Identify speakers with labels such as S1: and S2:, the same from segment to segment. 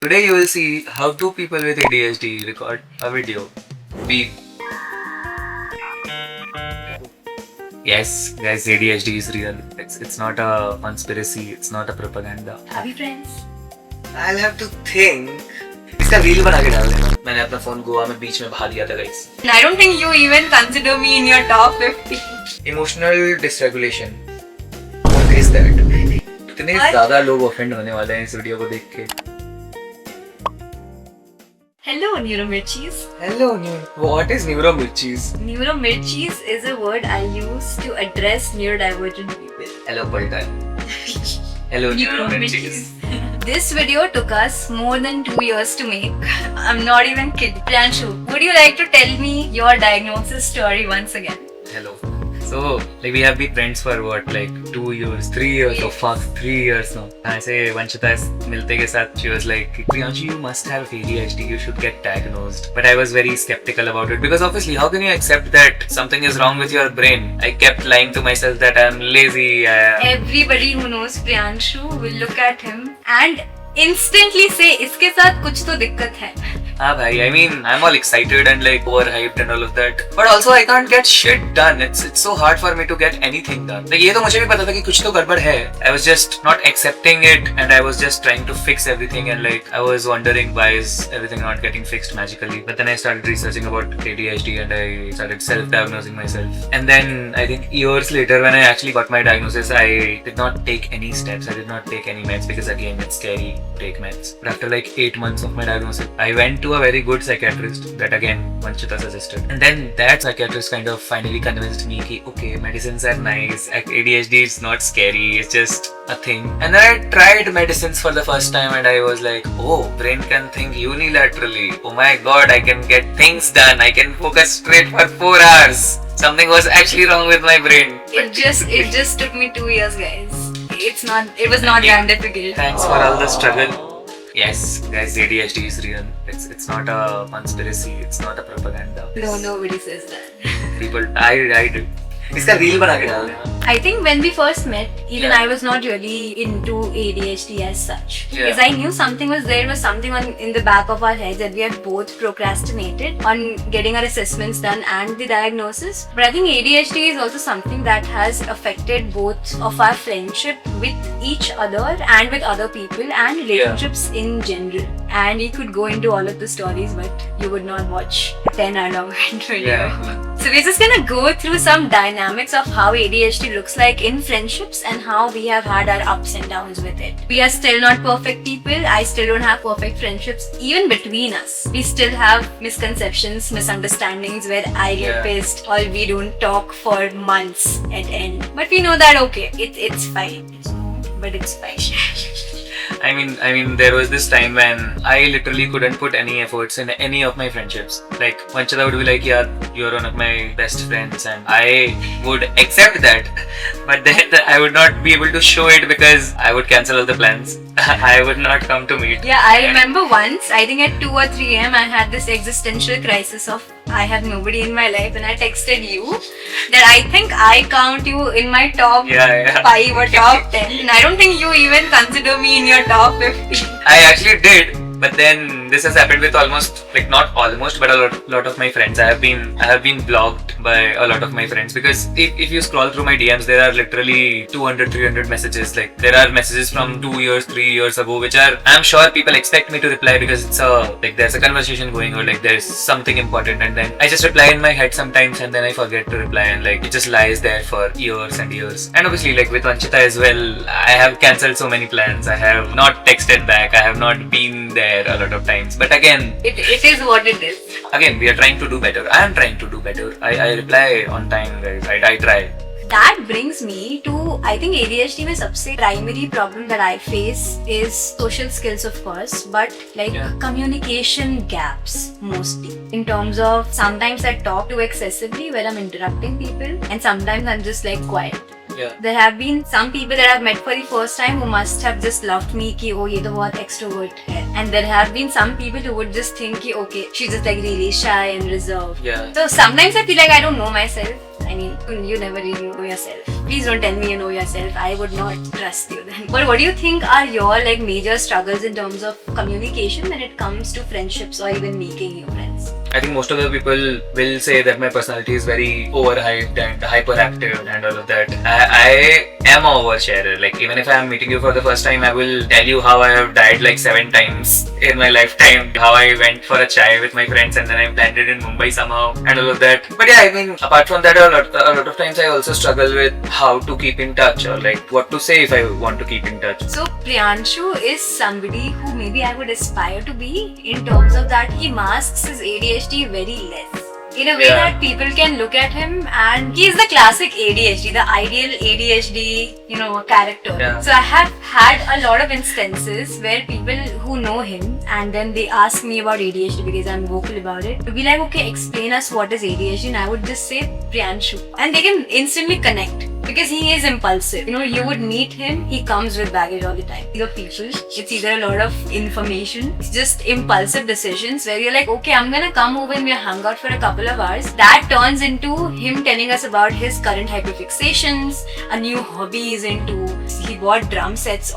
S1: Today you will see how two people with ADHD record a video. We Yes, guys, ADHD is real. It's not a conspiracy, it's not a propaganda.
S2: Happy friends.
S1: I'll have to think. इसका reel बना के डाल देना. मैंने अपना phone Goa में बीच में बहा दिया था guys.
S2: I don't think you even consider me in your top 50.
S1: Emotional dysregulation. What is that? इतने ज़्यादा लोग ऑफेंड होने वाले हैं इस वीडियो को देख के.
S2: Hello, Neuromirchis.
S1: Hello, what is neuromirchis?
S2: Neuromirchis is a word I use to address neurodivergent people.
S1: Hello, Paltan. Hello, neuromirchis.
S2: This video took us more than 2 years to make. I'm not even kidding. Pranshu, would you like to tell me your diagnosis story once again?
S1: Hello. So, like we have been friends for what, like 2 years, 3 years, oh fuck, 3 years now. ऐसे वंशिता मिलते के साथ she was like, Priyanshu, you must have ADHD, you should get diagnosed. But I was very skeptical about it because obviously, how can you accept that something is wrong with your brain? I kept lying to myself that I'm lazy.
S2: Everybody who knows Priyanshu will look at him and instantly say, इसके साथ कुछ तो दिक्कत है.
S1: हाँ भाई, I mean, I'm all excited and like overhyped and all of that. But also I can't get shit done. It's so hard for me to get anything done. Like ये तो मुझे भी पता था कि कुछ तो गड़बड़ है. I was just not accepting it and I was just trying to fix everything and like I was wondering why is everything not getting fixed magically. But then I started researching about ADHD and I started self-diagnosing myself. And then I think years later when I actually got my diagnosis, I did not take any steps. I did not take any meds because again it's scary to take meds. But after like 8 months of my diagnosis, I went to a very good psychiatrist that again Vanchita suggested. And then that psychiatrist kind of finally convinced me that okay, medicines are nice, ADHD is not scary, it's just a thing. And then I tried medicines for the first time and I was like, oh, brain can think unilaterally. Oh my god, I can get things done, I can focus straight for 4 hours. Something was actually wrong with my brain.
S2: It just took me 2 years, guys. It was not that difficult.
S1: Thanks for all the struggle. Yes, guys, ADHD is real. It's not a conspiracy. It's not a propaganda.
S2: No, nobody says that.
S1: People, I do. इसका reel बना के डाल देना.
S2: I think when we first met, even
S1: Yeah.
S2: I was not really into ADHD as such.
S1: Yeah.
S2: Because I knew something was there, was something in the back of our heads that we had both procrastinated on getting our assessments done and the diagnosis. But I think ADHD is also something that has affected both of our friendship with each other and with other people and relationships in general. And we could go into all of the stories, but you would not watch 10-hour long video.
S1: Yeah.
S2: So we're just gonna go through some dynamics of how ADHD looks like in friendships and how we have had our ups and downs with it. We are still not perfect people. I still don't have perfect friendships even between us. We still have misconceptions, misunderstandings where I get
S1: Yeah.
S2: pissed or we don't talk for months at end. But we know that okay, it's fine. But it's fine.
S1: I mean, there was this time when I literally couldn't put any efforts in any of my friendships. Like, Vanchita would be like, yeah, you're one of my best friends, and I would accept that. But then I would not be able to show it because I would cancel all the plans. I would not come to meet.
S2: Yeah, I remember once, I think at 2 or 3 a.m. I had this existential crisis of I have nobody in my life and I texted you that I think I count you in my top
S1: Yeah.
S2: 5 or top 10 and I don't think you even consider me in your top 50.
S1: I actually did, but then this has happened with almost, like not almost, but a lot of my friends. I have been blocked by a lot of my friends because if you scroll through my DMs, there are literally 200, 300 messages. Like there are messages from 2 years, 3 years ago, which are, I'm sure people expect me to reply because it's there's a conversation going or like there's something important, and then I just reply in my head sometimes and then I forget to reply and like it just lies there for years and years. And obviously like with Vanchita as well, I have cancelled so many plans. I have not texted back. I have not been there a lot of times. But again,
S2: It is what it is.
S1: again, we are trying to do better. I am trying to do better. I reply on time, guys. I try.
S2: That brings me to, I think ADHD में सबसे primary problem that I face is social skills, of course, but like
S1: Yeah.
S2: communication gaps mostly. In terms of sometimes I talk too excessively where I'm interrupting people, and sometimes I'm just like quiet.
S1: Yeah.
S2: There have been some people that I've met for the first time who must have just loved me कि oh ये तो बहुत extrovert है, and there have been some people who would just think कि okay she's just like really shy and reserved.
S1: Yeah.
S2: So sometimes I feel like I don't know myself. I mean, you never really know yourself. please don't tell me you know yourself. I would not trust you then. But what do you think are your like major struggles in terms of communication when it comes to friendships or even making new friends?
S1: I think most of the people will say that my personality is very overhyped and hyperactive and all of that. I am an oversharer. Like even if I am meeting you for the first time, I will tell you how I have died like 7 times in my lifetime. How I went for a chai with my friends and then I landed in Mumbai somehow and all of that. But yeah, I mean, apart from that, a lot of times I also struggle with how to keep in touch or like what to say if I want to keep in touch.
S2: So Priyanshu is somebody who maybe I would aspire to be in terms of that he masks his ADHD very less. In a way
S1: Yeah.
S2: that people can look at him and he's the classic ADHD, the ideal ADHD, character.
S1: Yeah.
S2: So I have had a lot of instances where people who know him and then they ask me about ADHD because I'm vocal about it. To be like, okay, explain us what is ADHD, and I would just say Priyanshu. And they can instantly connect. Because he is impulsive. You would meet him, he comes with baggage all the time. Your people, it's either a lot of information, it's just impulsive decisions where you're like, okay, I'm gonna come over and we'll hang out for a couple of hours. That turns into him telling us about his current hyperfixations, a new hobby he's into. He bought drum sets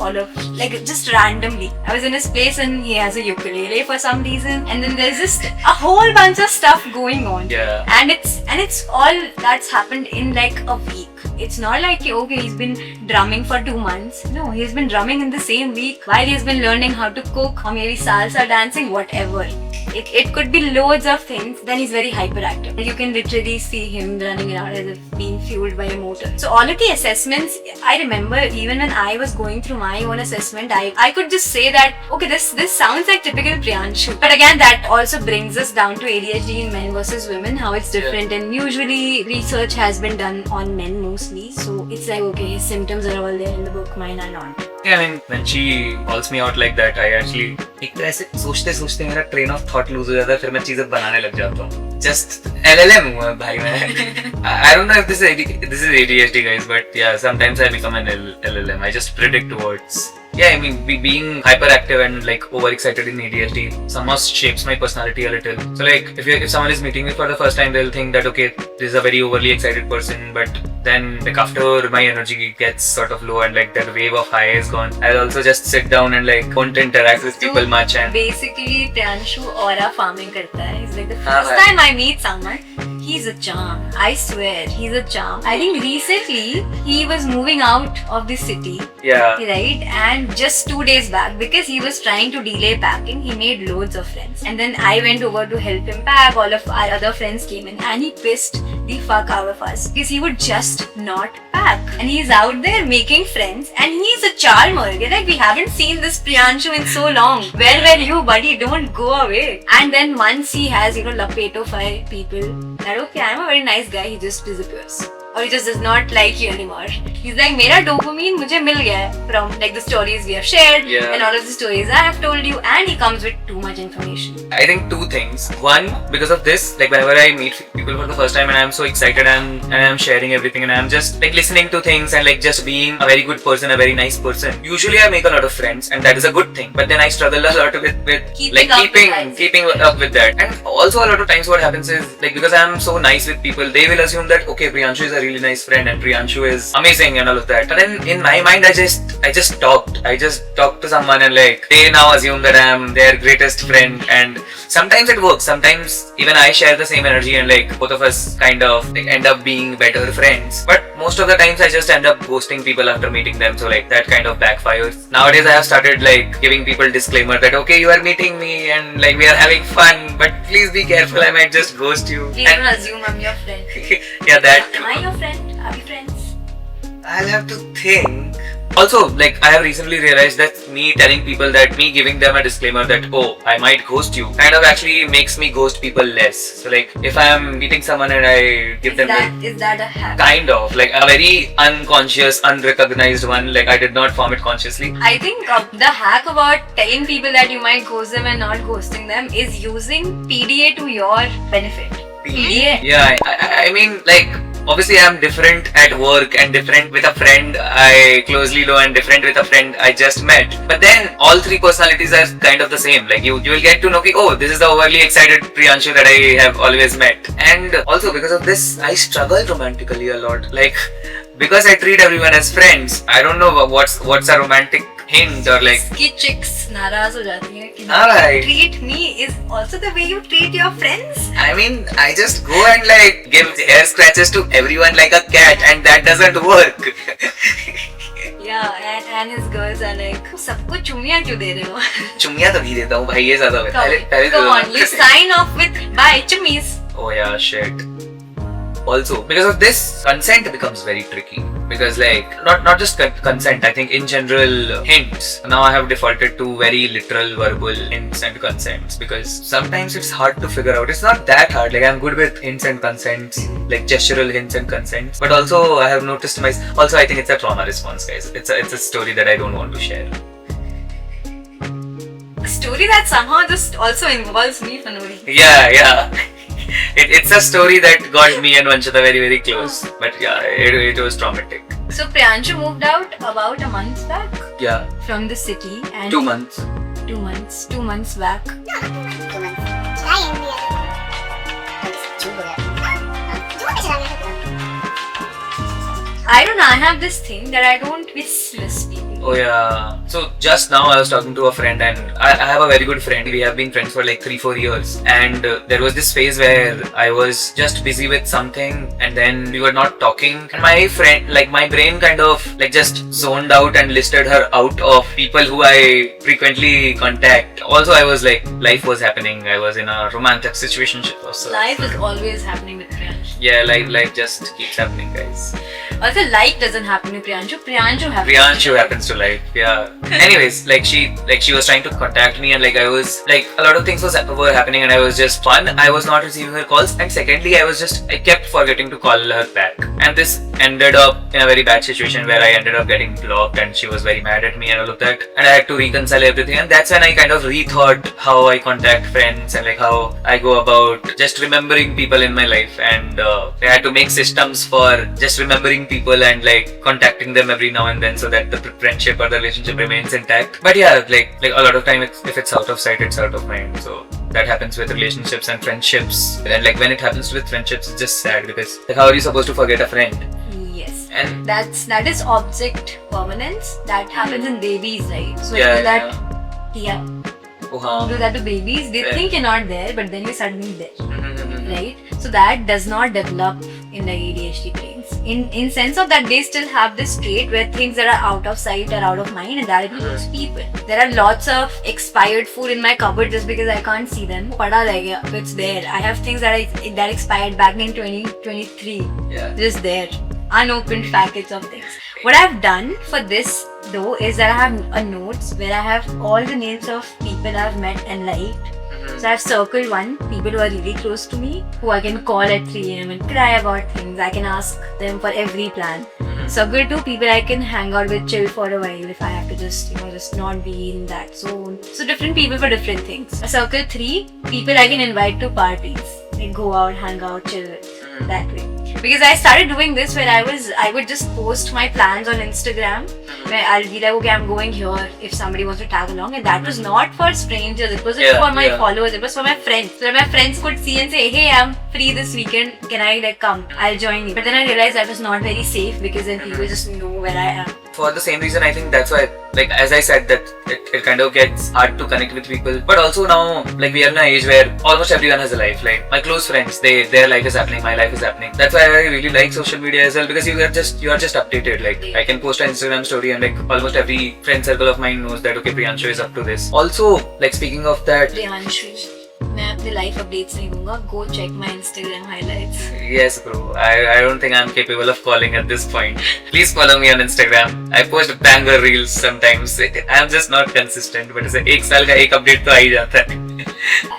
S2: just randomly. I was in his place and he has a ukulele for some reason. And then there's just a whole bunch of stuff going on.
S1: Yeah.
S2: And it's all that's happened in like a week. It's not like, okay, he's been drumming for 2 months. No, he's been drumming in the same week while he's been learning how to cook or maybe salsa dancing, whatever. It could be loads of things. Then he's very hyperactive. You can literally see him running around as if being fueled by a motor. So all of the assessments, I remember even when I was going through my own assessment, I could just say that, okay, this sounds like typical Priyanshu. But again, that also brings us down to ADHD in men versus women, how it's different. And usually research has been done on men mostly. So it's like, okay, his symptoms are all there in the book, mine are not.
S1: Yeah, I mean, when she calls me out like that, I actually एक तो ऐसे सोचते सोचते मेरा train of thought lose हो जाता है, फिर मैं चीजें बनाने लग जाता हूँ. Just LLM हूँ भाई मैं. I don't know if this is ADHD guys, but yeah, sometimes I become an LLM. I just predict words. Yeah, I mean, being hyperactive and like overexcited in ADHD somehow shapes my personality a little. So like, if someone is meeting me for the first time, they'll think that okay, this is a very overly excited person. But then like after my energy gets sort of low and like that wave of high is gone, I'll also just sit down and like won't interact with people much. And
S2: basically, Priyanshu aura farming करता है. He's like the
S1: हाँ
S2: first time I meet someone, he's a charm. I swear, he's a charm. I think recently he was moving out of the city.
S1: yeah,
S2: Right, and just 2 days back, because he was trying to delay packing, he made loads of friends. And then I went over to help him pack. All of our other friends came in, and he pissed the fuck out of us because he would just not pack. And he's out there making friends, and he's a charmer. You're like, we haven't seen this Priyanshu in so long. Where were you, buddy? Don't go away. And then once he has, lapetofy people, that okay, I'm a very nice guy, he just disappears. Or he just does not like you anymore. He's like, मेरा dopamine मुझे मिल गया है from like the stories we have shared and all of the stories I have told you, and he comes with too much information.
S1: I think 2 things. One, because of this, like whenever I meet people for the first time and I'm so excited and I'm sharing everything and I'm just like listening to things and like just being a very good person, a very nice person. Usually I make a lot of friends and that is a good thing. But then I struggle a lot with keeping up with that. And also a lot of times what happens is like because I'm so nice with people, they will assume that okay, Priyanshu is a really nice friend and Priyanshu is amazing and all of that. But then in my mind I just talked to someone and like they now assume that I'm their greatest friend, and sometimes it works. Sometimes even I share the same energy and like both of us kind of like, end up being better friends. But most of the times I just end up ghosting people after meeting them, so like that kind of backfires. Nowadays I have started like giving people disclaimer that okay, you are meeting me and like we are having fun, but please be careful, I might just ghost you.
S2: Please don't assume I'm your friend.
S1: Yeah, that
S2: Am I your friend? Are we friends?
S1: I'll have to think. Also, like I have recently realized that me telling people that me giving them a disclaimer that oh, I might ghost you kind of actually makes me ghost people less. So like if I am meeting someone and I give them
S2: Is that a hack?
S1: kind of like a very unconscious, unrecognized one, like I did not form it consciously.
S2: I think the hack about telling people that you might ghost them and not ghosting them is using PDA to your benefit. PDA?
S1: Yeah, I mean like obviously I'm different at work and different with a friend I closely know and different with a friend I just met. But then all 3 personalities are kind of the same. Like you will get to know okay, oh, this is the overly excited Priyanshu that I have always met. And also because of this I struggle romantically a lot. Like because I treat everyone as friends, I don't know what's a romantic hint or like.
S2: कि chicks नाराज हो जाती हैं कि
S1: Alright.
S2: treat me is also the way you treat your friends.
S1: I mean, I just go and like give hair scratches to everyone like a cat, and that doesn't work.
S2: Yeah, and his girls are like सबको चुम्मियां क्यों दे रहे हो?
S1: चुम्मियां तो नहीं देता हूँ भाई, ये ज्यादा पहले
S2: Come on, you sign off with bye chummies.
S1: Oh yeah, shit. Also, because of this, consent becomes very tricky. Because like, not just consent, I think in general, hints. Now I have defaulted to very literal verbal hints and consents. Because sometimes it's hard to figure out. It's not that hard. Like I'm good with hints and consents, like gestural hints and consents. But also I have noticed also I think it's a trauma response, guys. It's a story that I don't want to share.
S2: A story that somehow just also involves me for no reason.
S1: Yeah. It's a story that got me and Vanshita very, very close. But yeah, it was traumatic.
S2: So Priyanshu moved out about a month back
S1: Yeah,
S2: from the city and
S1: 2 months.
S2: 2 months back.
S3: No, not 2 months. July and we are June हो गया. June में चला गया था.
S2: I don't know, I have this thing that I don't miss people.
S1: Oh yeah. So just now I was talking to a friend, and I have a very good friend. We have been friends for like 3-4 years, and there was this phase where I was just busy with something, and then we were not talking. And my friend, like my brain, kind of like just zoned out and listed her out of people who I frequently contact. Also, I was like, life was happening. I was in a romantic situationship also.
S2: Life is always happening with Priyanshu.
S1: Yeah, life just keeps happening, guys.
S2: Also, life doesn't happen with Priyanshu.
S1: Priyanshu happens to life. Yeah. Anyways, she was trying to contact me, and like I was like a lot of things were happening, and I was just fun. I was not receiving her calls, and secondly, I kept forgetting to call her back, and this ended up in a very bad situation where I ended up getting blocked, and she was very mad at me and all of that, and I had to reconcile everything, and that's when I kind of rethought how I contact friends and like how I go about just remembering people in my life, and I had to make systems for just remembering people and like contacting them every now and then so that the friendship or the relationship remains intact. But yeah, like a lot of time, if it's out of sight, it's out of mind. So that happens with relationships and friendships. And like when it happens with friendships, it's just sad because like how are you supposed to forget a friend?
S2: Yes.
S1: And
S2: that is object permanence. That happens in babies, right? So
S1: Yeah,
S2: you do that, yeah.
S1: oh, हाँ.
S2: Do that to babies. They
S1: Yeah.
S2: think you're not there, but then you're suddenly there,
S1: Mhm.
S2: right? So that does not develop in the ADHD brains. In sense of that, they still have this trait where things that are out of sight are out of mind, and that includes people. There are lots of expired food in my cupboard just because I can't see them. Pada reh gaya, it's there. I have things that expired back in 2023.
S1: Yeah.
S2: Just there, unopened packets of things. What I've done for this though is that I have a notes where I have all the names of people I've met and liked. So I've circled people who are really close to me, who I can call at 3 AM and cry about things. I can ask them for every plan. Circle 2, people I can hang out with, chill for a while if I have to just not be in that zone. So different people for different things. Circle 3, people I can invite to parties. Like go out, hang out, chill with. That way. Because I started doing this when I would just post my plans on Instagram where I'll be like, okay, I'm going here if somebody wants to tag along, and that was not for strangers, it wasn't
S1: Yeah,
S2: for my
S1: yeah.
S2: followers, it was for my friends. So that my friends could see and say, hey, I'm free this weekend, can I like come? I'll join you. But then I realized that was not very safe because then people just know where I am.
S1: For the same reason, I think that's why, like as I said, that it kind of gets hard to connect with people. But also now, like we are in an age where almost everyone has a life. Like my close friends, their life is happening, my life is happening. That's why I really like social media as well, because you are just updated. Like I can post an Instagram story and like almost every friend circle of mine knows that okay, Priyanshu is up to this. Also, like speaking of that,
S2: Priyanshu, मैं अपने life updates नहीं दूंगा. Go check my Instagram highlights.
S1: yes bro, I don't think I'm capable of calling at this point. Please follow me on Instagram. I post banger reels sometimes. I'm just not consistent, but ऐसे एक साल का एक update तो आ ही जाता है.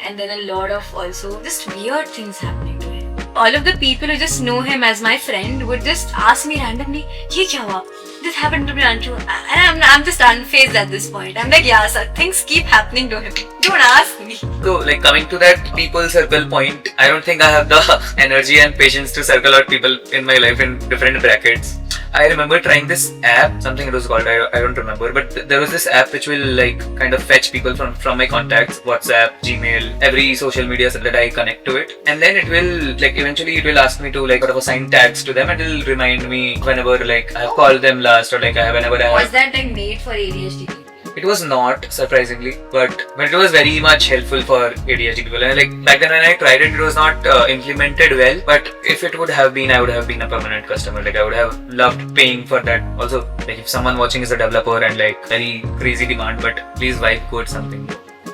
S2: And then a lot of also just weird things happening to him. All of the people who just know him as my friend would just ask me randomly, "ये क्या हुआ? This happened to Priyanshu," and I'm just unfazed at this point. I'm like, yeah, sir, things keep happening to him. Don't ask me.
S1: So, like coming to that people circle point, I don't think I have the energy and patience to circle out people in my life in different brackets. I remember trying this app, something it was called, I don't remember, but there was this app which will like kind of fetch people from my contacts, WhatsApp, Gmail, every social media that I connect to it, and then it will like eventually it will ask me to like sort of assign tags to them, and it will remind me whenever like I have called them last, or like whenever I have.
S2: Was that like made for ADHD people?
S1: It was not, surprisingly, but it was very much helpful for ADHD people. And like back then when I tried it, it was not implemented well. But if it would have been, I would have been a permanent customer. Like I would have loved paying for that. Also, like if someone watching is a developer and like very crazy demand, but please vibe code something.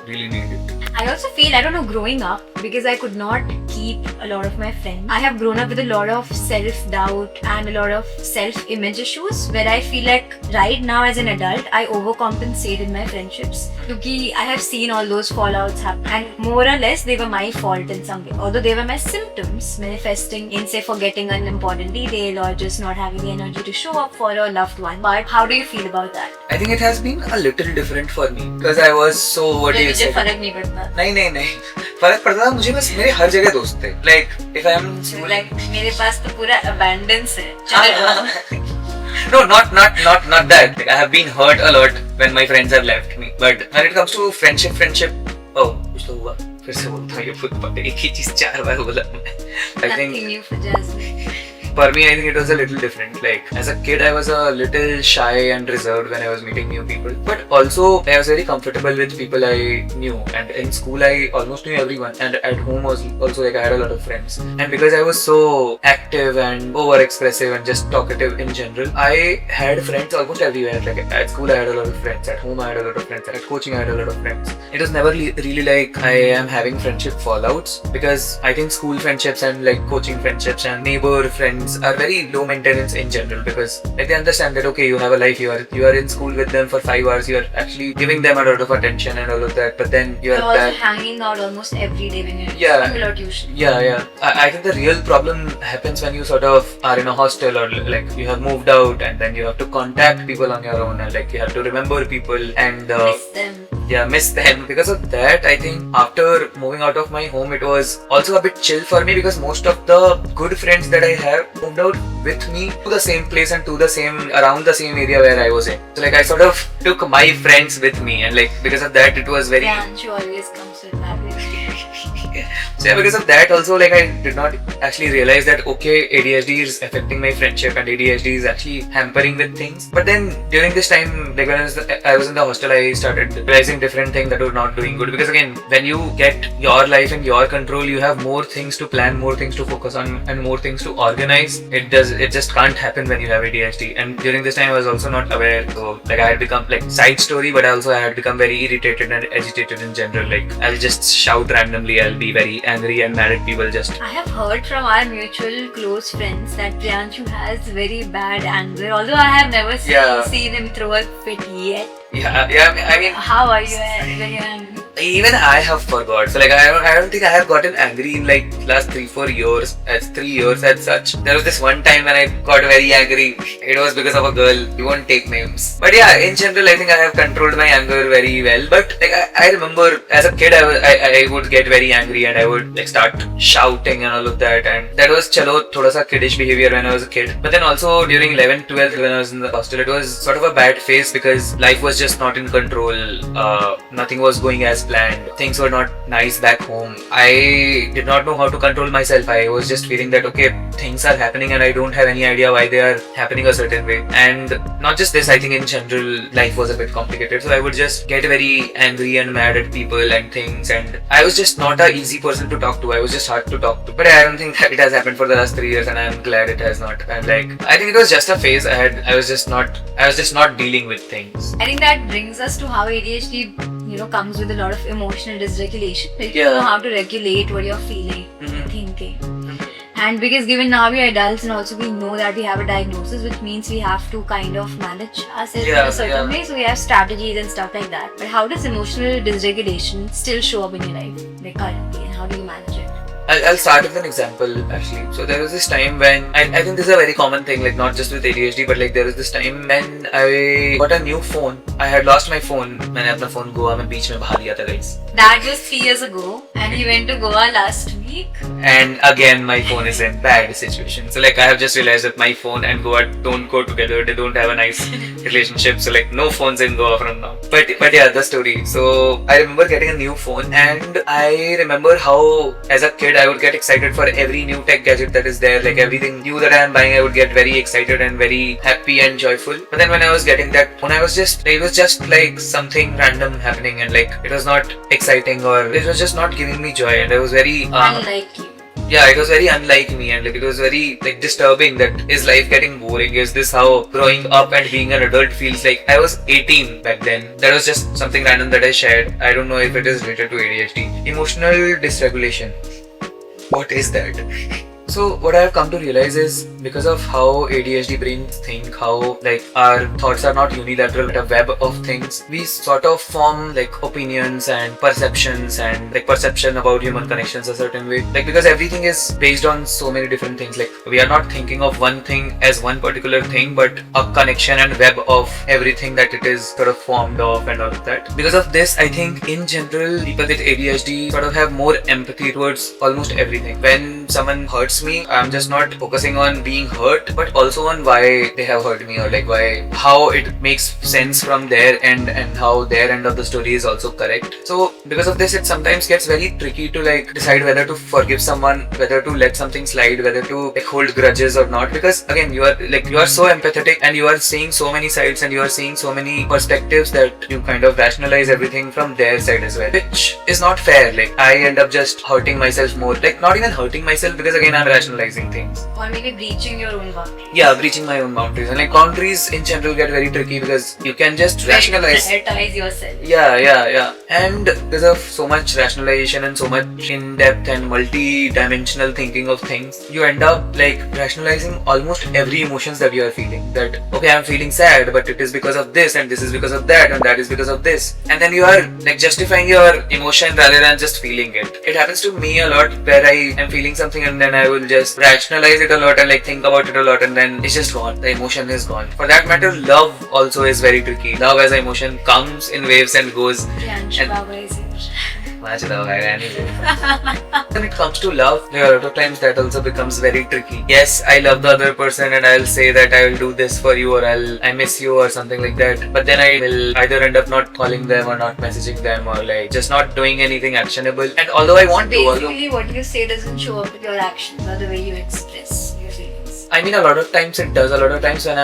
S1: Really need it.
S2: I also feel, I don't know, growing up, because I could not keep a lot of my friends, I have grown up with a lot of self-doubt and a lot of self-image issues, where I feel like right now as an adult, I overcompensate in my friendships. Because I have seen all those fallouts happen, and more or less they were my fault in some way. Although they were my symptoms manifesting in, say, forgetting an important detail or just not having the energy to show up for a loved one. But how do you feel about that?
S1: I think it has been a little different for me because I was so what do you say?
S2: मुझे फर्क नहीं पड़ता.
S1: नहीं फर्क पड़ता था मुझे. बस मेरे हर जगह दोस्त थे. Like if I'm
S2: like मेरे पास तो पूरा abundance है.
S1: No, not that. Like, I have been hurt a lot when my friends have left me. But when it comes to friendship, oh, कुछ तो हुआ. फिर से बोलता हूँ ये खुद एक ही चीज 4 बार बोला मैं. I think
S2: Nothing new for Jasmine.
S1: for me, I think it was a little different. Like as a kid, I was a little shy and reserved when I was meeting new people. But also, I was very comfortable with people I knew. And in school, I almost knew everyone. And at home was also like I had a lot of friends. And because I was so active and over-expressive and just talkative in general, I had friends almost everywhere. Like at school, I had a lot of friends. At home, I had a lot of friends. At coaching, I had a lot of friends. It was never really like I am having friendship fallouts, because I think school friendships and like coaching friendships and neighbor friends are very low maintenance in general, because like they understand that okay, you have a life, you are in school with them for 5 hours, you are actually giving them a lot of attention and all of that, but then you are
S2: also hanging out almost every day when you're
S1: Yeah.
S2: in school or tuition.
S1: Yeah. I think the real problem happens when you sort of are in a hostel, or like you have moved out and then you have to contact people on your own, and like you have to remember people and
S2: Miss them.
S1: miss them. Because of that, I think after moving out of my home, it was also a bit chill for me, because most of the good friends that I have moved out with me to the same place and to the same around the same area where I was in. So like I sort of took my friends with me, and like because of that, it was very.
S2: Priyanshu always comes with marriage.
S1: So yeah, because of that also, like I did not actually realize that okay, ADHD is affecting my friendship and ADHD is actually hampering with things. But then during this time, like when I was in the hostel, I started realizing different things that were not doing good. Because again, when you get your life in your control, you have more things to plan, more things to focus on, and more things to organize. It just can't happen when you have ADHD. And during this time, I was also not aware. So like I had become like side story, but also I had become very irritated and agitated in general. Like I'll just shout randomly. I'll be very angry and mad at people just.
S2: I have heard from our mutual close friends that Priyanshu has very bad anger, although I have never seen him throw a fit yet.
S1: Yeah. I mean,
S2: How are you when you're angry?
S1: even I have forgot. So like I don't think I have gotten angry in like last 3-4 years. As 3 years as such. There was this one time when I got very angry. It was because of a girl. You won't take names. But yeah, in general, I think I have controlled my anger very well. But like I remember as a kid, I would get very angry and I would like start shouting and all of that. And that was chalo thoda sa kiddish behavior when I was a kid. But then also during 11th, 12th when I was in the hostel, it was sort of a bad phase because life was just not in control. Nothing was going as planned. Things were not nice back home. I did not know how to control myself. I was just feeling that okay, things are happening and I don't have any idea why they are happening a certain way. And not just this, I think in general life was a bit complicated. So I would just get very angry and mad at people and things, and I was just not an easy person to talk to. I was just hard to talk to. But I don't think that it has happened for the last 3 years, and I'm glad it has not. And like I think it was just a phase I had. I was just not dealing with things.
S2: I think that brings us to how ADHD, comes with a lot of emotional dysregulation. Like you
S1: Yeah.
S2: know how to regulate what you're feeling, thinking. And because given now we are adults and also we know that we have a diagnosis, which means we have to kind of manage ourselves in a certain way. So we have strategies and stuff like that. But how does emotional dysregulation still show up in your life, like currently, and how do you manage it?
S1: I'll start with an example actually. So there was this time when I think this is a very common thing, like not just with ADHD, but like there was this time when I got a new phone. I had lost my phone. मैंने अपना phone Goa में बीच में बहा दिया था guys.
S2: That was 3 years ago, and he went to Goa last week. week.
S1: And again, my phone is in bad situation. So like I have just realized that my phone and Goa don't go together. They don't have a nice relationship. So like no phones in Goa from now. But yeah, the story. So I remember getting a new phone, and I remember how as a kid I would get excited for every new tech gadget that is there. Like everything new that I am buying, I would get very excited and very happy and joyful. But then when I was getting that phone, it was just like something random happening, and like it was not exciting, or it was just not giving me joy, and I was very
S2: Unlike you.
S1: yeah, it was very unlike me, and like it was very like disturbing. That is life getting boring? Is this how growing up and being an adult feels like? I was 18 back then. That was just something random that I shared. I don't know if it is related to ADHD. Emotional dysregulation. What is that? So what I have come to realize is because of how ADHD brains think, how like our thoughts are not unilateral but a web of things, we sort of form like opinions and perceptions and like perception about human connections a certain way. Like because everything is based on so many different things. Like we are not thinking of one thing as one particular thing, but a connection and web of everything that it is sort of formed of and all of that. Because of this, I think in general people with ADHD sort of have more empathy towards almost everything. When someone hurts me, I'm just not focusing on being hurt, but also on why they have hurt me, or like how it makes sense from their end and how their end of the story is also correct. So because of this, it sometimes gets very tricky to like decide whether to forgive someone, whether to let something slide, whether to like hold grudges or not. Because again, you are so empathetic and you are seeing so many sides and you are seeing so many perspectives that you kind of rationalize everything from their side as well, which is not fair. Like I end up just hurting myself more, like not even hurting myself, because again I'm rationalizing things.
S2: Or maybe breaching your own boundaries.
S1: Yeah, breaching my own boundaries. And like boundaries in general get very tricky because you can just rationalize.
S2: Prioritize yourself.
S1: Yeah. And because of so much rationalization and so much in-depth and multi-dimensional thinking of things, you end up like rationalizing almost every emotions that you are feeling. That okay, I'm feeling sad, but it is because of this, and this is because of that, and that is because of this. And then you are like justifying your emotion rather than just feeling it. It happens to me a lot where I am feeling something and then I will just rationalize it a lot and like think about it a lot, and then it's just gone. The emotion is gone. For that matter, love also is very tricky. Love as an emotion comes in waves and goes. When it comes to love, like a lot of times that also becomes very tricky. Yes, I love the other person and I'll say that I will do this for you, or I miss you or something like that. But then I will either end up not calling them or not messaging them, or like just not doing anything actionable. And although I want to,
S2: basically what you say doesn't show up with your actions or the way you express your feelings.
S1: I mean, a lot of times it does. A lot of times when I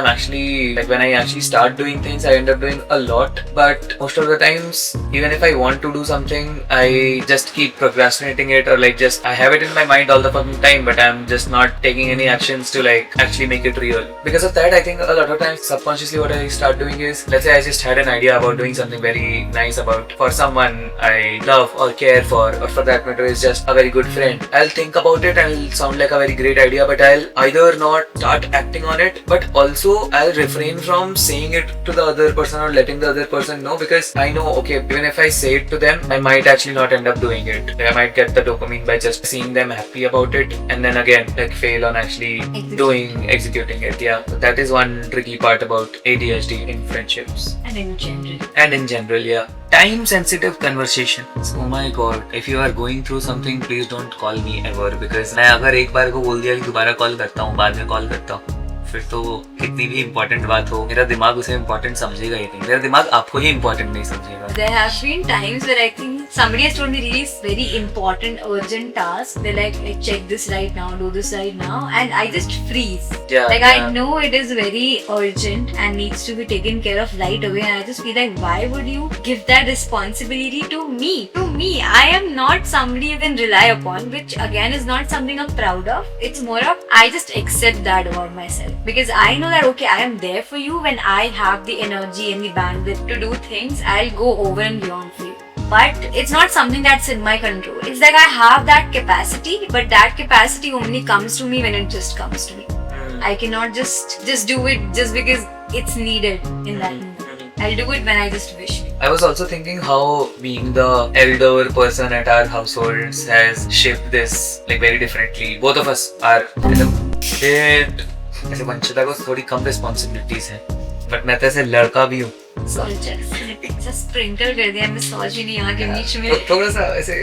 S1: actually start doing things, I end up doing a lot. But most of the times, even if I want to do something, I just keep procrastinating it, or like just I have it in my mind all the fucking time, but I'm just not taking any actions to like actually make it real. Because of that, I think a lot of times subconsciously what I start doing is, let's say I just had an idea about doing something very nice for someone I love or care for, or for that matter is just a very good friend. I'll think about it and it'll sound like a very great idea, but I'll either not start acting on it, but also I'll refrain from saying it to the other person or letting the other person know, because I know, okay, even if I say it to them, I might actually not end up doing it. Like, I might get the dopamine by just seeing them happy about it, and then again like fail on actually executing it. Yeah, so that is one tricky part about ADHD in friendships
S2: And in general,
S1: yeah. Time sensitive conversations. Oh my god, if you are going through something, please don't call me ever, because मैं अगर एक बार को बोल दिया कि दोबारा call करता हूँ, बाद में कॉल करता हूँ, फिर तो कितनी भी इम्पोर्टेंट बात हो, मेरा दिमाग उसे इम्पोर्टेंट समझेगा ही नहीं. मेरा दिमाग आपको ही इम्पोर्टेंट नहीं समझेगा.
S2: There have been times where I think somebody has told me really very important, urgent task. They're like, check this right now, do this right now, and I just freeze. I know it is very urgent and needs to be taken care of right away, and I just feel like, why would you give that responsibility to me? I am not somebody you can rely upon, which again is not something I'm proud of. It's more of, I just accept that about myself, because I know that okay, I am there for you. When I have the energy and the bandwidth to do things, I'll go over and beyond for you. But it's not something that's in my control. It's like I have that capacity, but that capacity only comes to me when it just comes to me. I cannot just do it just because it's needed in that moment. I'll do it when I just wish.
S1: I was also thinking how being the elder person at our households has shaped this like very differently. Both of us are ऐसे वंशिता को थोड़ी कम responsibilities हैं, but मैं तो ऐसे लड़का भी हूँ
S2: Salt just sprinkle कर दिया misogyny यहाँ के बीच में.
S1: थोड़ा सा ऐसे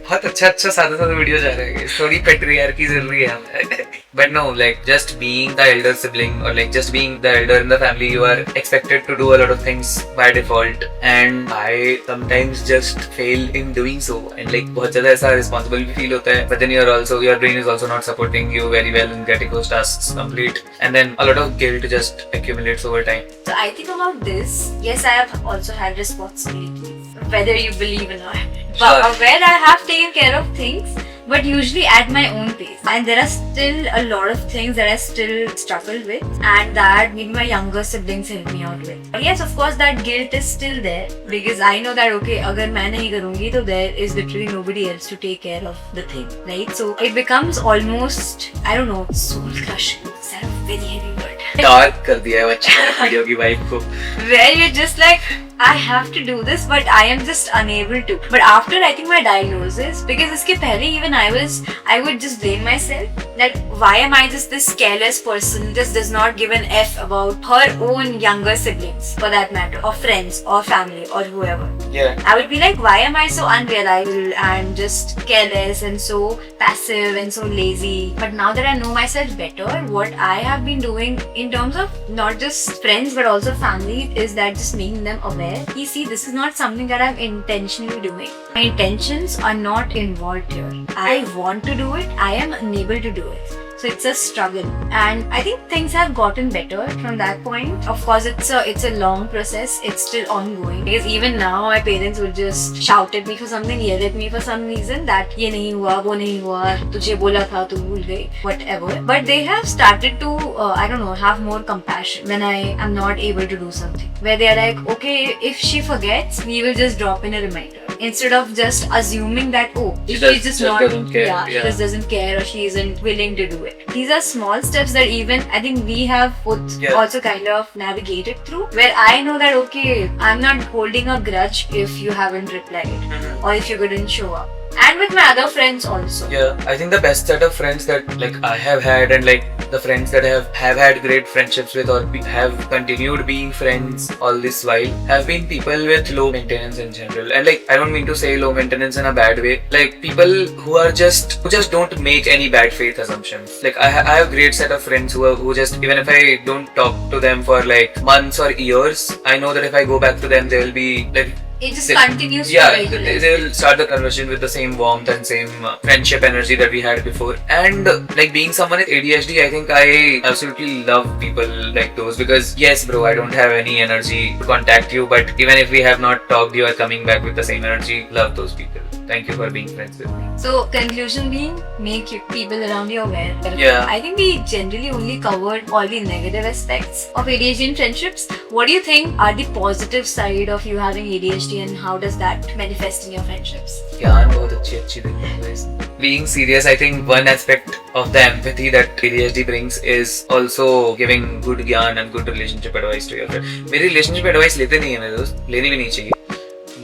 S1: बहुत अच्छा सादा वीडियो जा रहा है. थोड़ी पेट्रियार्की जरूरी है. But no, like just being the elder sibling or like just being the elder in the family, you are expected to do a lot of things by default, and I sometimes just fail in doing so, and like बहुत ज़्यादा ऐसा responsible भी feel होता है. But then your brain is also not supporting you very well in getting those tasks complete, and then a lot of guilt just accumulates over time.
S2: So I think about this. Yes, I have also had responsibilities, whether you believe or not. But where I have taken care of things, but usually at my own pace. And there are still a lot of things that I still struggle with, and that maybe my younger siblings help me out with. But yes, of course, that guilt is still there because I know that okay, अगर मैं नहीं करूँगी तो there is literally nobody else to take care of the thing, right? So it becomes almost, I don't know, soul crushing. Is that a very heavy word?
S1: Dark कर दिया है बच्चे video की वाइब को.
S2: Where you're just like, I have to do this, but I am just unable to. But after I think my diagnosis, because इसके पहले even I would just blame myself that why am I just this careless person, just does not give an F about her own younger siblings for that matter, or friends, or family, or whoever.
S1: Yeah.
S2: I would be like, why am I so unreliable and just careless and so passive and so lazy? But now that I know myself better, what I have been doing in terms of not just friends but also family is that just making them aware. You see, this is not something that I'm intentionally doing. My intentions are not involved here. I want to do it. I am unable to do it. So it's a struggle, and I think things have gotten better from that point. Of course, it's a long process. It's still ongoing because even now my parents would just shout at me for something, yell at me for some reason that ये नहीं हुआ, वो नहीं हुआ, तुझे बोला था, तू भूल गई, whatever. But they have started to I don't know, have more compassion when I am not able to do something. Where they are like, okay, if she forgets, we will just drop in a reminder. Instead of just assuming that she's just not
S1: doesn't care,
S2: she just doesn't care or she isn't willing to do it. These are small steps that even I think we have both also kind of navigated through, where I know that okay, I'm not holding a grudge if you haven't replied or if you couldn't show up. And with my other friends also.
S1: Yeah, I think the best set of friends that like I have had, and like the friends that I have had great friendships with or have continued being friends all this while have been people with low maintenance in general. And like I don't mean to say low maintenance in a bad way, like people who just don't make any bad faith assumptions. Like I have great set of friends who just, even if I don't talk to them for like months or years, I know that if I go back to them they will be like,
S2: it just continues.
S1: Yeah, they'll start the conversation with the same warmth and same friendship energy that we had before. And like being someone with ADHD, I think I absolutely love people like those, because yes bro, I don't have any energy to contact you, but even if we have not talked, you are coming back with the same energy. Love those people. Thank you for being friends with me.
S2: So conclusion being, make people around you aware.
S1: Yeah.
S2: I think we generally only covered all the negative aspects of ADHD in friendships. What do you think are the positive side of you having ADHD, and how does that manifest in your friendships?
S1: ज्ञान बहुत अच्छी देती. Being serious, I think one aspect of the empathy that ADHD brings is also giving good ज्ञान and good relationship advice to your friend. मेरी relationship advice लेते नहीं है मेरे दोस्त, लेनी भी नहीं चाहिए.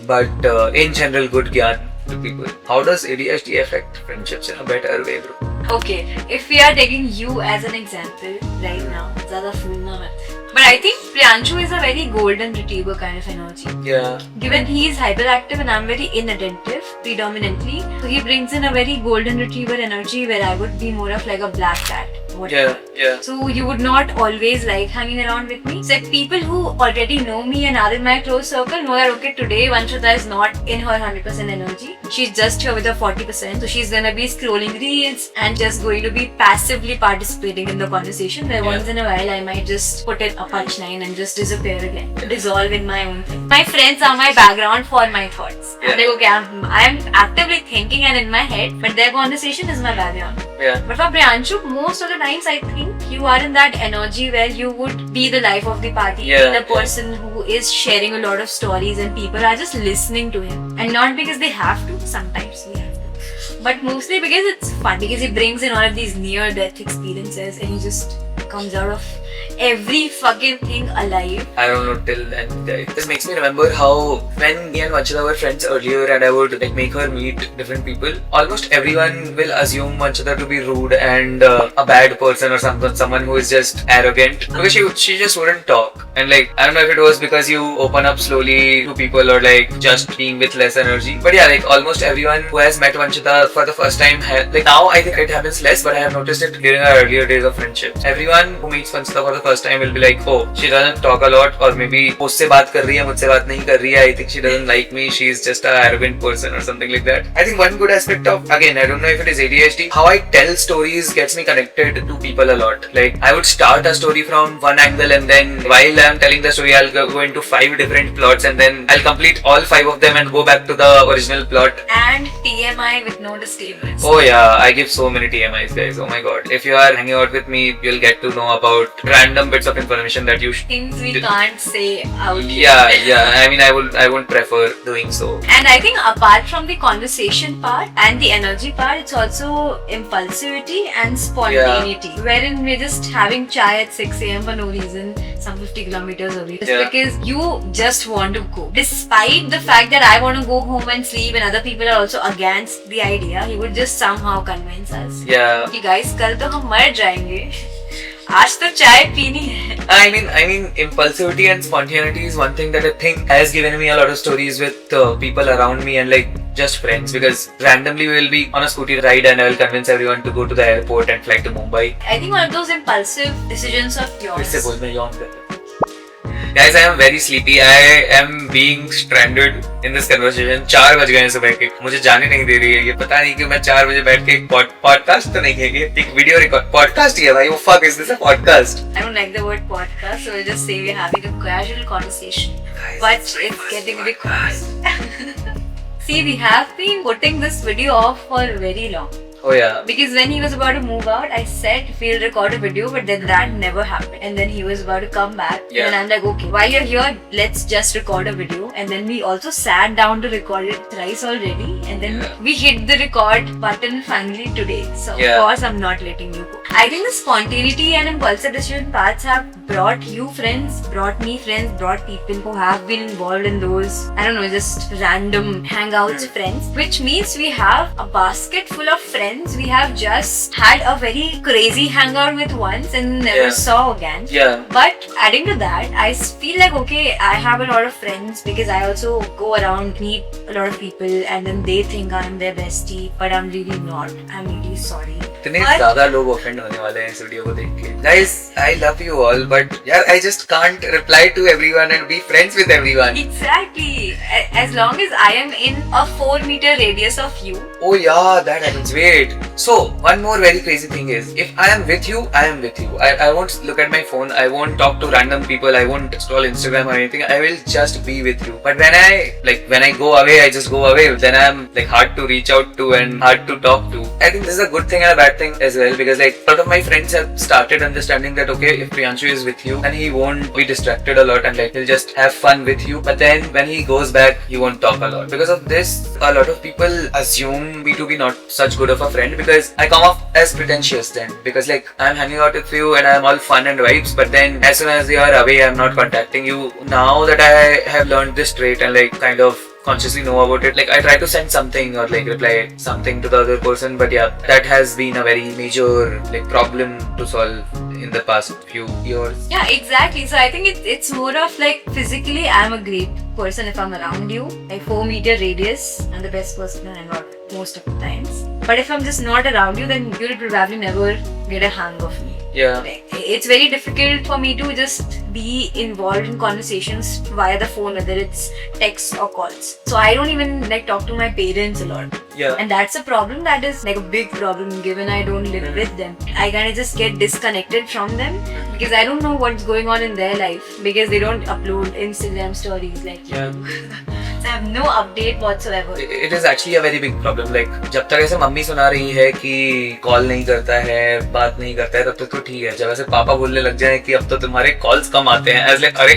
S1: But in general, good ज्ञान to people. How does ADHD affect friendships in a better way, bro?
S2: Okay, if we are taking you as an example right now, ज़्यादा फूल ना मत. But I think Priyanshu is a very golden retriever kind of energy.
S1: Yeah.
S2: Given he is hyperactive and I'm very inattentive predominantly, so he brings in a very golden retriever energy where I would be more of like a black cat. Whatever.
S1: Yeah.
S2: So you would not always like hanging around with me. So like people who already know me and are in my close circle know that okay, today Vanshita is not in her 100% energy. She's just here with her 40%. So she's gonna be scrolling reels and just going to be passively participating in the conversation, where once in a while I might just put in a punchline and just disappear again, dissolve in my own thing. My friends are my background for my thoughts.
S1: Yeah.
S2: I'm like okay, I'm actively thinking and in my head, but their conversation is my background.
S1: Yeah.
S2: But for Priyanshu, most of the times I think you are in that energy where you would be the life of the party, the person who is sharing a lot of stories and people are just listening to him. And not because they have to, sometimes we have to. But mostly because it's fun, because he brings in all of these near-death experiences and he just comes out of every fucking thing alive.
S1: I don't know till then. This makes me remember how when me and Vanchita were friends earlier and I would like make her meet different people, almost everyone will assume Vanchita to be rude and a bad person or someone who is just arrogant because she just wouldn't talk. And like, I don't know if it was because you open up slowly to people or like just being with less energy. But yeah, like almost everyone who has met Vanchita for the first time, like now I think it happens less, but I have noticed it during our earlier days of friendship. Everyone who meets Vanchita for the first time will be like, oh, she doesn't talk a lot, or maybe मुझसे बात कर रही है, मुझसे बात नहीं कर रही है. I think she doesn't like me. She is just a arrogant person or something like that. I think one good aspect of, again, I don't know if it is ADHD, how I tell stories gets me connected to people a lot. Like I would start a story from one angle and then while I'm telling the story, I'll go into 5 different plots and then I'll complete all 5 of them and go back to the original plot.
S2: And TMI with no disclaimers.
S1: Oh yeah, I give so many TMIs, guys. Oh my god. If you are hanging out with me, you'll get to know about random bits of information that you
S2: Things we can't say out here.
S1: Yeah. I mean, I won't prefer doing so.
S2: And I think apart from the conversation part and the energy part, it's also impulsivity and spontaneity. Wherein we're just having chai at 6 a.m. for no reason, some 50 kilometers away. Just because you just want to go. Despite the fact that I want to go home and sleep and other people are also against the idea, he would just somehow convince us.
S1: Yeah.
S2: कि guys, कल तो हम मर जाएंगे. आज तो चाय पीनी है.
S1: I mean, impulsivity and spontaneity is one thing that I think has given me a lot of stories with people around me and like just friends, because randomly we will be on a scooty ride and I will convince everyone to go to the airport and fly to Mumbai.
S2: I think one of those impulsive decisions of yours.
S1: फिर से बोल मैं yawn कर रहा हूँ. Guys, I am very sleepy. I am being stranded in this conversation. 4 बज गए हैं सुबह के. मुझे जाने नहीं दे रही है. ये पता नहीं कि मैं 4 बजे बैठ के एक पॉडकास्ट तो नहीं है, एक वीडियो रिकॉर्ड पॉडकास्ट ही है भाई. वो fuck is this a podcast?
S2: I don't like the word podcast, so we'll just say we're having a casual conversation.
S1: Guys,
S2: But it's getting a bit quiet. See, we have been putting this video off for very long.
S1: Oh yeah.
S2: Because when he was about to move out, I said we'll record a video, but then that never happened. And then he was about to come back.
S1: Yeah.
S2: And I'm like, okay, while you're here, let's just record a video. And then we also sat down to record it thrice already. And then we hit the record button finally today. So of course I'm not letting you go. I think the spontaneity and impulsive decision paths have brought you friends, brought me friends, brought people who have been involved in those, I don't know, just random hangouts friends. Which means we have a basket full of friends we have just had a very crazy hangout with once and never saw again.
S1: Yeah.
S2: But adding to that, I feel like okay, I have a lot of friends because I also go around, meet a lot of people, and then they think I'm their bestie, but I'm really not. I'm really sorry.
S1: इतने ज़्यादा लोग offend होने वाले हैं इस video को देख के. Guys, I love you all, but यार I just can't reply to everyone and be friends with everyone.
S2: Exactly. As long as I am in a 4-meter radius of you.
S1: Oh yeah, that happens. Wait. So one more very crazy thing is, if I am with you, I am with you. I won't look at my phone. I won't talk to random people. I won't scroll Instagram or anything. I will just be with you. But when I go away, I just go away. Then I'm like hard to reach out to and hard to talk to. I think this is a good thing and a bad thing as well, because like a lot of my friends have started understanding that okay, if Priyanshu is with you, then he won't be distracted a lot and like he'll just have fun with you. But then when he goes back, he won't talk a lot. Because of this, a lot of people assume me to be not such good of a friend because I come off as pretentious then. Because like I'm hanging out with you and I'm all fun and vibes, but then as soon as you are away, I'm not contacting you. Now that I have learned this trait and like kind of consciously know about it, like I try to send something or like reply something to the other person, but yeah, that has been a very major like problem to solve in the past few years.
S2: Yeah, exactly. So I think it's more of like physically I'm a great person if I'm around you, like 4-meter radius, I'm the best person to hang out most of the times. But if I'm just not around you, then you'll probably never get a hang of me.
S1: Yeah.
S2: Like, it's very difficult for me to just be involved in conversations via the phone, whether it's texts or calls. So I don't even like talk to my parents a lot.
S1: Yeah.
S2: And that's a problem that is like a big problem given I don't live with them. I kind of just get disconnected from them because I don't know what's going on in their life because they don't upload Instagram stories like
S1: Yeah.
S2: So I have no update whatsoever.
S1: It is actually a very big problem. Like जब तक ऐसे mummy सुना रही है कि call नहीं करता है, बात नहीं करता है, तब तक तो ठीक है. जब ऐसे पापा बोलने लग जाए कि अब तो तुम्हारे कॉल्स कम आते हैं, ऐसे अरे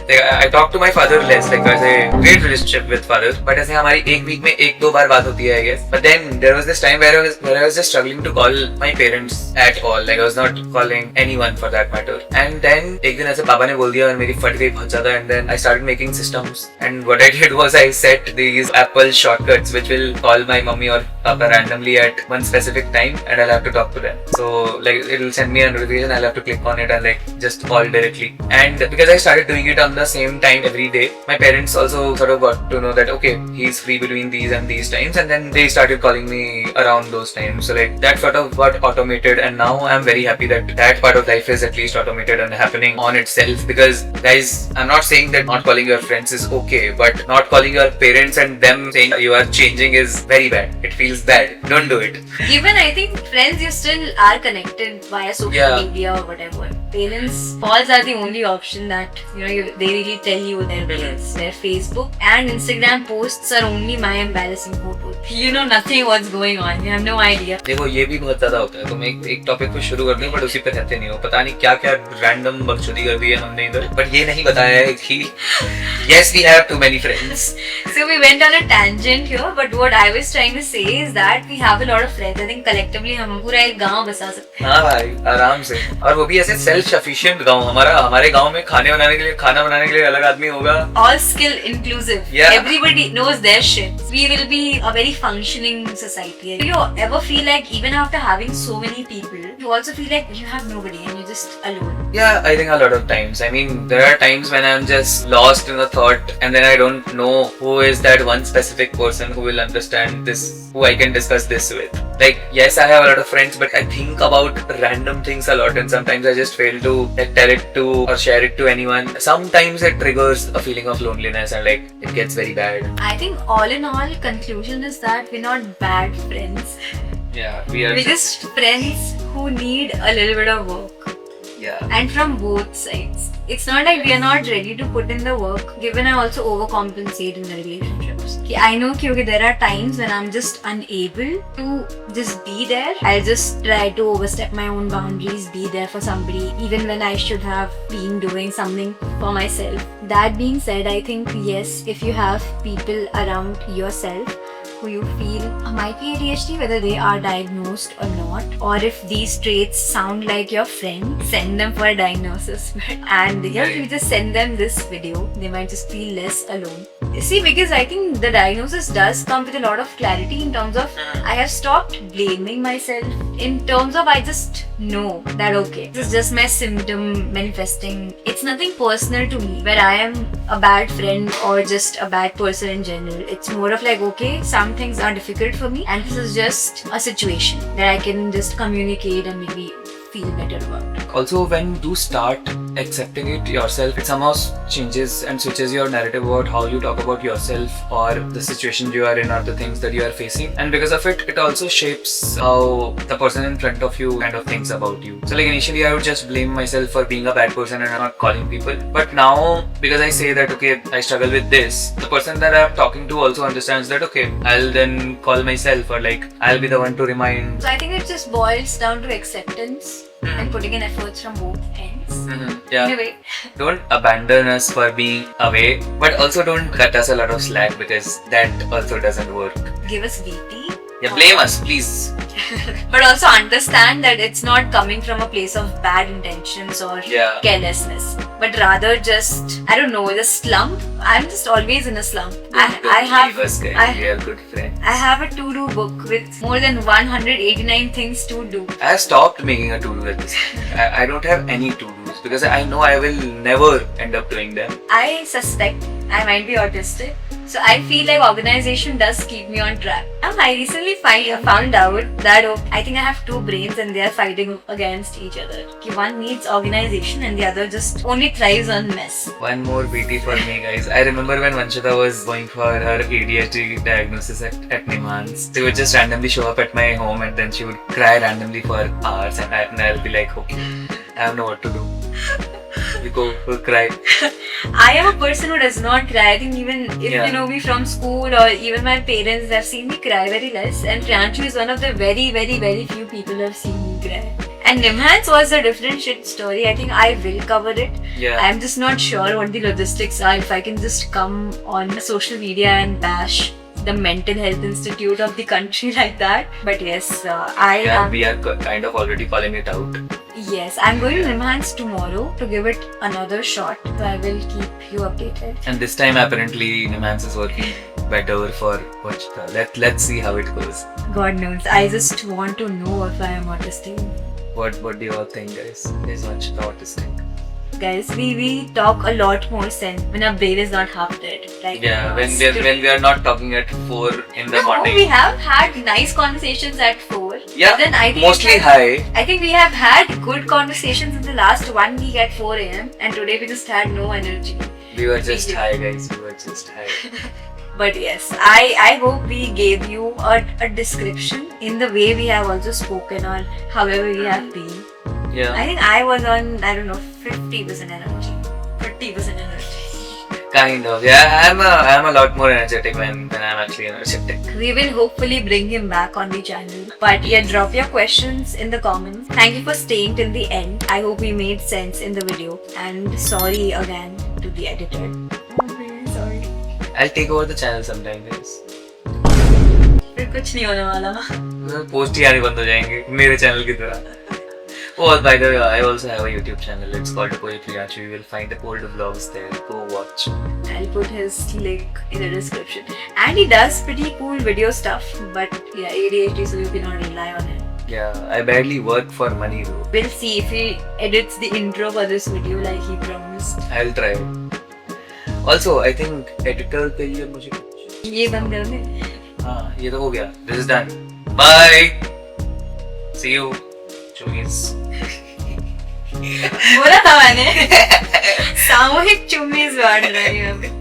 S1: I talk to my father less. Like I say, great relationship with father. But ऐसे हमारी एक week में एक दो बार बात होती है, I guess. But then there was this time where I was just struggling to call my parents at all. Like I was not calling anyone for that matter. And then एक दिन ऐसे पापा ने बोल दिया और मेरी फट गई बहुत ज़्यादा. And then I started making systems. And what I did was I set these Apple shortcuts which will call my mummy or papa randomly at one specific time, and I'll have to talk to them. So like it will send me a notification. I'll have to click on it and like just call directly. And because I started doing it on the same time every day, my parents also sort of got to know that okay, he's free between these and these times, and then they started calling me around those times. So like that sort of got automated, and now I'm very happy that that part of life is at least automated and happening on itself. Because guys, I'm not saying that not calling your friends is okay, but not calling your parents and them saying you are changing is very bad. It feels bad. Don't do it.
S2: Even I think friends, you still are connected via social media or whatever. Parents, calls are the only option that they really tell you their plans. Their Facebook and Instagram posts are only my embarrassing photos. You know nothing what's going on. You have no idea.
S1: देखो ये भी बहुत ज्यादा होता है. तुम एक topic को शुरू कर दो बट उसी पे रहते नहीं हो. पता नहीं क्या क्या रैंडम बकचोदी कर दी है हमने इधर. बट ये नहीं बताया है कि yes, we have too many friends.
S2: So we went on a tangent here, but what I was trying to say is that we have a lot of friends. I think collectively हम पूरा एक गांव बसा सकते हैं.
S1: हाँ भाई, आराम से. और वो भी ऐसे सेल्फ सफिशिएंट गांव. हमारे गांव में खाना बनाने के लिए अलग आदमी होगा.
S2: All skill inclusive.
S1: Yeah.
S2: Everybody knows their shit. We will be a very functioning society. Do you ever feel like even after having so many people, you also feel like you have nobody and you're just alone?
S1: Yeah, I think a lot of times. I mean, there are times when I'm just lost in a thought and then I don't know who is that one specific person who will understand this, who I can discuss this with. Like, yes, I have a lot of friends, but I think about random things a lot, and sometimes I just fail to like tell it to or share it to anyone. Sometimes it triggers a feeling of loneliness and like it gets very bad.
S2: I think all in all, conclusion is that we're not bad friends.
S1: Yeah, we're
S2: just friends who need a little bit of work.
S1: Yeah.
S2: And from both sides. It's not like we are not ready to put in the work, given I also overcompensate in the relationships. I know that there are times when I'm just unable to just be there. I'll just try to overstep my own boundaries, be there for somebody, even when I should have been doing something for myself. That being said, I think yes, if you have people around yourself who you feel might be ADHD, whether they are diagnosed or not, or if these traits sound like your friend, send them for a diagnosis. And you just send them this video. They might just feel less alone. See, because I think the diagnosis does come with a lot of clarity in terms of I have stopped blaming myself, in terms of I just know that okay, this is just my symptom manifesting. It's nothing personal to me where I am a bad friend or just a bad person in general. It's more of like okay, some things are difficult for me and this is just a situation that I can just communicate and maybe feel better about.
S1: Also, when you start accepting it yourself, it somehow changes and switches your narrative about how you talk about yourself or the situation you are in or the things that you are facing. And because of it, it also shapes how the person in front of you kind of thinks about you. So like initially I would just blame myself for being a bad person and not calling people. But now, because I say that okay, I struggle with this, the person that I'm talking to also understands that okay, I'll then call myself or like I'll be the one to remind.
S2: So I think it just boils down to acceptance and putting in efforts from both ends.
S1: Yeah.
S2: In a way.
S1: Don't abandon us for being away, but also don't cut us a lot of slack because that also doesn't work.
S2: Give us VP.
S1: Yeah, blame us, please.
S2: But also understand that it's not coming from a place of bad intentions or carelessness, but rather just, I don't know, the slump. I'm just always in a slump. I
S1: have good friend.
S2: I have a to-do book with more than 189 things to do.
S1: I have stopped making a to-do at this point. I don't have any to-dos because I know I will never end up doing them.
S2: I suspect I might be autistic. So I feel like organization does keep me on track. I recently found out that I think I have two brains and they are fighting against each other. One needs organization and the other just only thrives on mess.
S1: One more BT for me, guys. I remember when Vanshita was going for her ADHD diagnosis at Nimans. She would just randomly show up at my home and then she would cry randomly for hours and I'll be like, okay, I don't know what to do. You go cry.
S2: I am a person who does not cry. I think even if you know me from school or even my parents, they've seen me cry very less. And Priyanshu is one of the very, very, very few people who have seen me cry. And Nimhans was a different shit story. I think I will cover it.
S1: Yeah.
S2: I'm just not sure what the logistics are. If I can just come on social media and bash the mental health institute of the country like that. But yes, I am.
S1: We are kind of already calling it out.
S2: Yes, I'm going to Nimhans tomorrow to give it another shot. So I will keep you updated.
S1: And this time apparently Nimhans is working better for Pochita. Let's see how it goes.
S2: God knows. I just want to know if I am autistic.
S1: What do you all think, guys? Is Vanshika autistic?
S2: Guys, we talk a lot more sense when our brain is not half dead. Like
S1: Yeah, when we are not talking at 4 in the
S2: No,
S1: morning.
S2: we have had nice conversations at 4.
S1: Yeah,
S2: But then I think
S1: mostly
S2: we have-
S1: high.
S2: I think we have had good conversations in the last 1 week at 4 a.m. and today we just had no energy.
S1: We were just high, guys. We were just high.
S2: But yes, I hope we gave you a description in the way we have also spoken or however we have been.
S1: Yeah.
S2: I think I was on, I don't know, 50% energy. 50% energy.
S1: Kind of. Yeah, I'm a lot more energetic when I'm actually energetic.
S2: We will hopefully bring him back on the channel. But yeah, drop your questions in the comments. Thank you for staying till the end. I hope we made sense in the video. And sorry again to the editor. I'm really sorry.
S1: I'll take over the channel sometime, guys.
S2: फिर कुछ नहीं होने वाला.
S1: Post ही आने बंद हो जाएंगे मेरे चैनल की तरह. Oh, by the way, I also have a YouTube channel. It's called Poetry Achu. You will find the old vlogs there. Go watch.
S2: I'll put his link in the description. And he does pretty cool video stuff. But yeah, ADHD, so you cannot rely on him.
S1: Yeah, I barely work for money though.
S2: We'll see if he edits the intro for this video like he promised.
S1: I'll try. Also, I think editor के लिए मुझे कुछ.
S2: ये बंद कर दे.
S1: हाँ, ये तो हो गया. This is done. Bye. See you. Chummies.
S2: बोला था मैंने. सामूहिक चुम्मीज बांट रही हूँ.